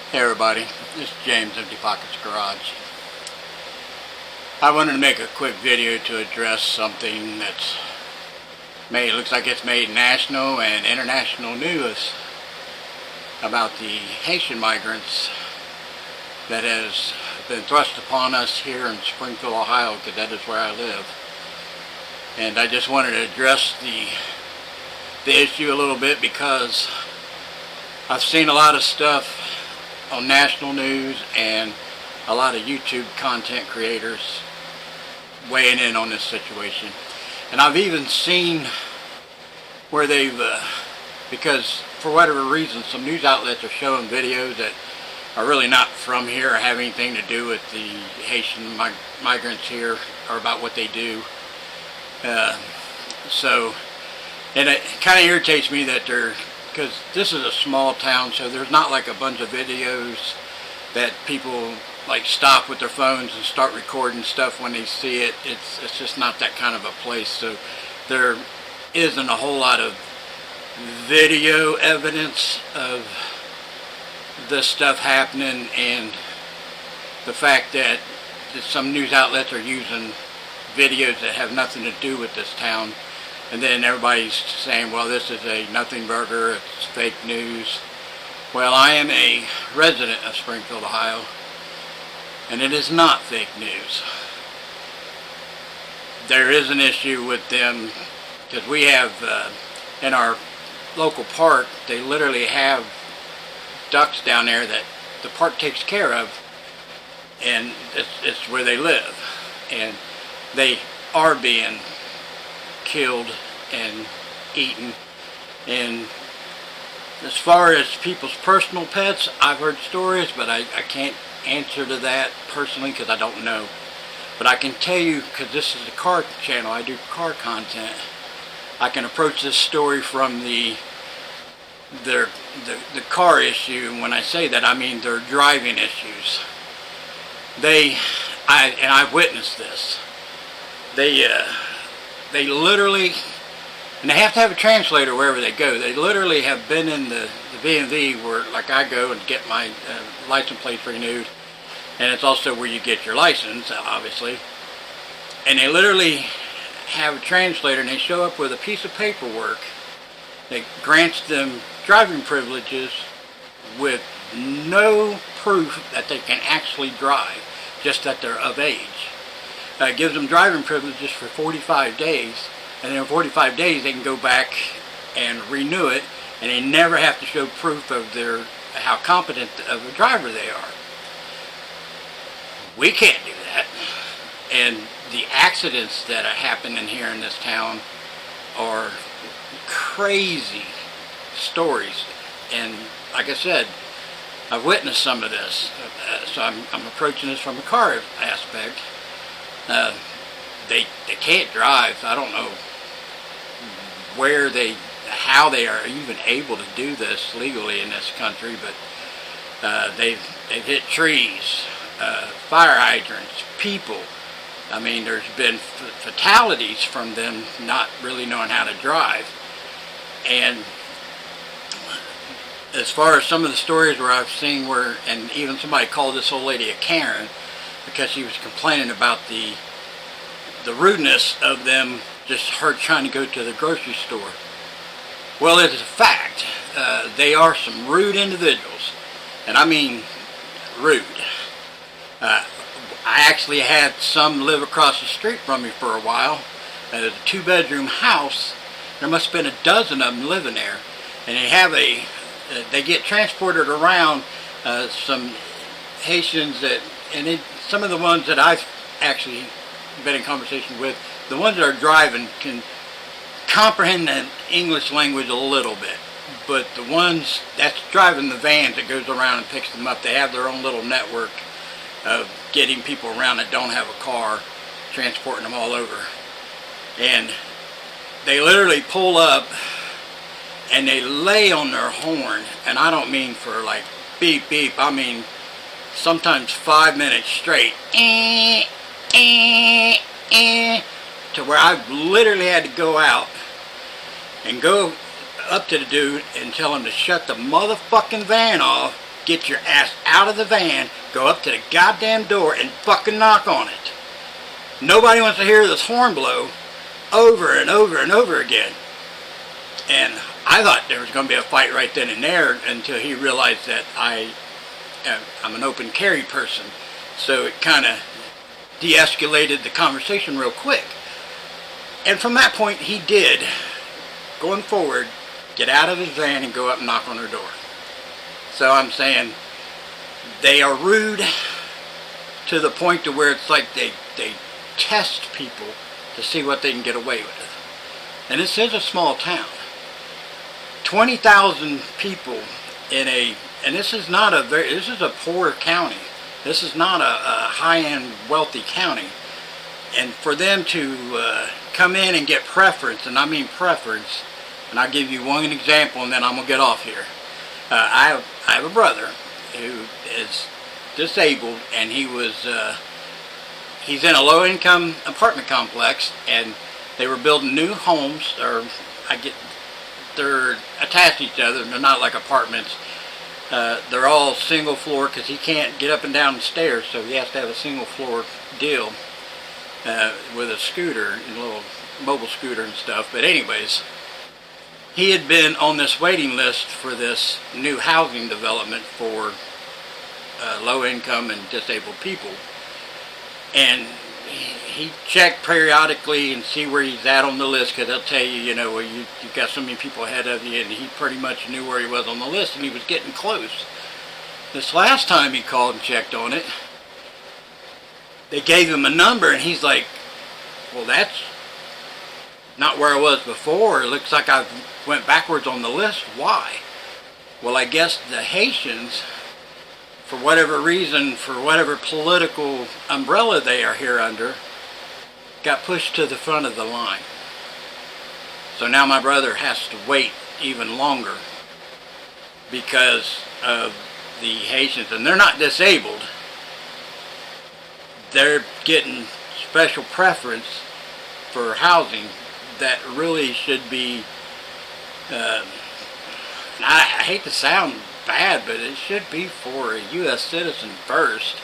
Hey everybody, this is James Empty Pockets Garage. I wanted to make a quick video to address something that's looks like it's made national and international news about the Haitian migrants that has been thrust upon us here in Springfield, Ohio, because that is where I live. And I just wanted to address the issue a little bit because I've seen a lot of stuff on national news and a lot of YouTube content creators weighing in on this situation. And I've even seen where they've, because for whatever reason, some news outlets are showing videos that are really not from here or have anything to do with the Haitian migrants here or about what they do. And it kind of irritates me that because this is a small town, so there's not like a bunch of videos that people like stop with their phones and start recording stuff when they see it. It's just not that kind of a place, so there isn't a whole lot of video evidence of this stuff happening, and the fact that some news outlets are using videos that have nothing to do with this town. And then everybody's saying, well, this is a nothing burger, it's fake news. Well, I am a resident of Springfield, Ohio, and it is not fake news. There is an issue with them, because we have, in our local park, they literally have ducks down there that the park takes care of, and it's where they live. And they are being killed and eaten. And as far as people's personal pets, I've heard stories, but I can't answer to that personally because I don't know. But I can tell you, because this is a car channel, I do car content, I can approach this story from the car issue. And when I say that, I mean their driving issues. I've witnessed this. They literally, and they have to have a translator wherever they go. They literally have been in the DMV where, like, I go and get my license plates renewed, and it's also where you get your license, obviously. And they literally have a translator, and they show up with a piece of paperwork that grants them driving privileges with no proof that they can actually drive, just that they're of age. Gives them driving privileges for 45 days, and in 45 days they can go back and renew it, and they never have to show proof of how competent of a driver they are. We can't do that. And the accidents that are happening here in this town are crazy stories. And like I said, I've witnessed some of this, so I'm approaching this from a car aspect. They can't drive. I don't know how they are even able to do this legally in this country, but they've hit trees, fire hydrants, people. I mean, there's been fatalities from them not really knowing how to drive. And as far as some of the stories where I've seen and even somebody called this old lady a Karen, because she was complaining about the rudeness of them, just her trying to go to the grocery store. Well, it is a fact. They are some rude individuals, and I mean rude. I actually had some live across the street from me for a while. It's a 2-bedroom house. There must have been a dozen of them living there, and they get transported around. Some Haitians some of the ones that I've actually been in conversation with, the ones that are driving can comprehend the English language a little bit, but the ones that's driving the vans that goes around and picks them up, they have their own little network of getting people around that don't have a car, transporting them all over. And they literally pull up and they lay on their horn, and I don't mean for like beep beep, I mean sometimes 5 minutes straight, to where I've literally had to go out and go up to the dude and tell him to shut the motherfucking van off get your ass out of the van, go up to the goddamn door, and fucking knock on it. Nobody wants to hear this horn blow over and over and over again. And I thought there was going to be a fight right then and there until he realized that I'm an open carry person. So it kind of de-escalated the conversation real quick. And from that point, he did, going forward, get out of his van and go up and knock on her door. So I'm saying they are rude to the point to where it's like they test people to see what they can get away with. And this is a small town. 20,000 people in and this is not this is a poor county. This is not a high-end wealthy county. And for them to come in and get preference, and I mean preference, and I'll give you one example and then I'm going to get off here. I have a brother who is disabled, and he's in a low-income apartment complex, and they were building new homes, they're attached to each other, they're not like apartments. They're all single floor because he can't get up and down the stairs, so he has to have a single floor deal with a scooter, a little mobile scooter and stuff. But anyways, he had been on this waiting list for this new housing development for low income and disabled people, and he checked periodically and see where he's at on the list, because they'll tell you, well, you've got so many people ahead of you, and he pretty much knew where he was on the list, and he was getting close. This last time he called and checked on it, they gave him a number, and he's like, well, that's not where I was before. It looks like I went backwards on the list. Why? Well, I guess the Haitians, for whatever reason, for whatever political umbrella they are here under, got pushed to the front of the line. So now my brother has to wait even longer because of the Haitians. And they're not disabled. They're getting special preference for housing that really should be, I hate to sound bad, but it should be for a U.S. citizen first.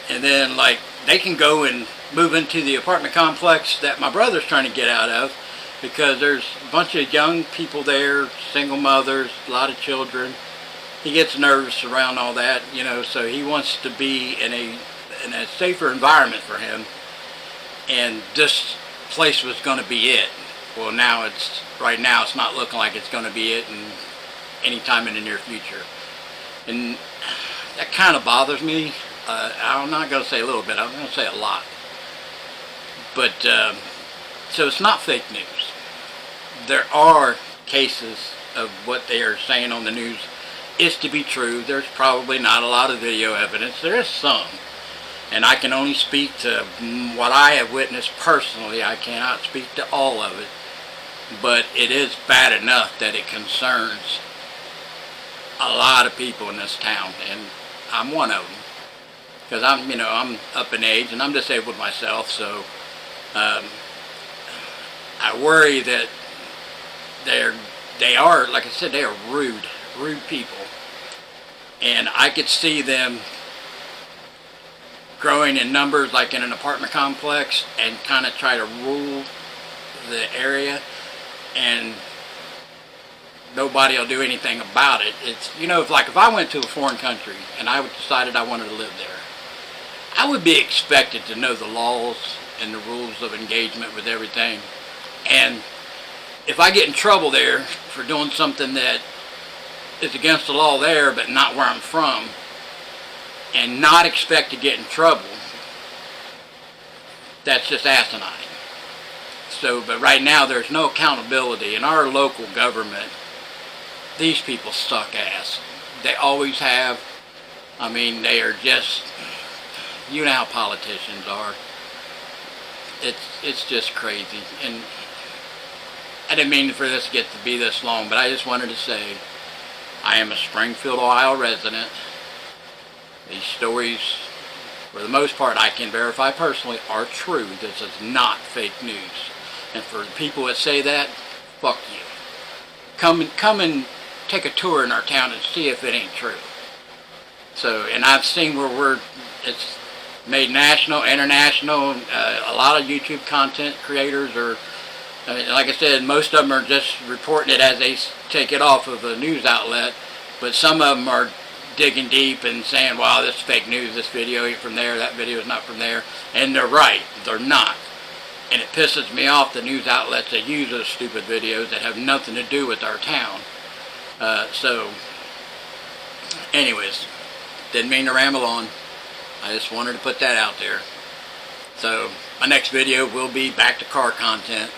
And then, like, they can go and move into the apartment complex that my brother's trying to get out of, because there's a bunch of young people there, single mothers, a lot of children. He gets nervous around all that, so he wants to be in a safer environment for him. And this place was going to be it. Well, right now it's not looking like it's going to be it anytime in the near future. And that kind of bothers me. I'm not going to say a little bit, I'm going to say a lot. But, so it's not fake news. There are cases of what they are saying on the news is to be true. There's probably not a lot of video evidence. There is some. And I can only speak to what I have witnessed personally. I cannot speak to all of it. But it is bad enough that it concerns a lot of people in this town, and I'm one of them. Because I'm up in age and I'm disabled myself, so I worry that they are, like I said, they are rude people. And I could see them growing in numbers like in an apartment complex and kind of try to rule the area, and nobody will do anything about it. It's, if I went to a foreign country and I decided I wanted to live there, I would be expected to know the laws and the rules of engagement with everything. And if I get in trouble there for doing something that is against the law there but not where I'm from, and not expect to get in trouble, that's just asinine. But right now there's no accountability in our local government. These people suck ass. They always have. They are just, you know how politicians are. It's just crazy. And I didn't mean for this to get to be this long, but I just wanted to say I am a Springfield, Ohio resident. These stories, for the most part, I can verify personally, are true. This is not fake news. And for the people that say that, fuck you. Come and take a tour in our town and see if it ain't true. So, and I've seen where it's made national, international. A lot of YouTube content creators are, like I said, most of them are just reporting it as they take it off of a news outlet. But some of them are digging deep and saying, wow, this is fake news, this video ain't from there, that video is not from there. And they're right, they're not. And it pisses me off, the news outlets that use those stupid videos that have nothing to do with our town. So, anyways, didn't mean to ramble on. I just wanted to put that out there. So, my next video will be back to car content.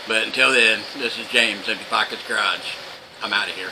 But until then, this is James, Empty Pockets Garage. I'm out of here.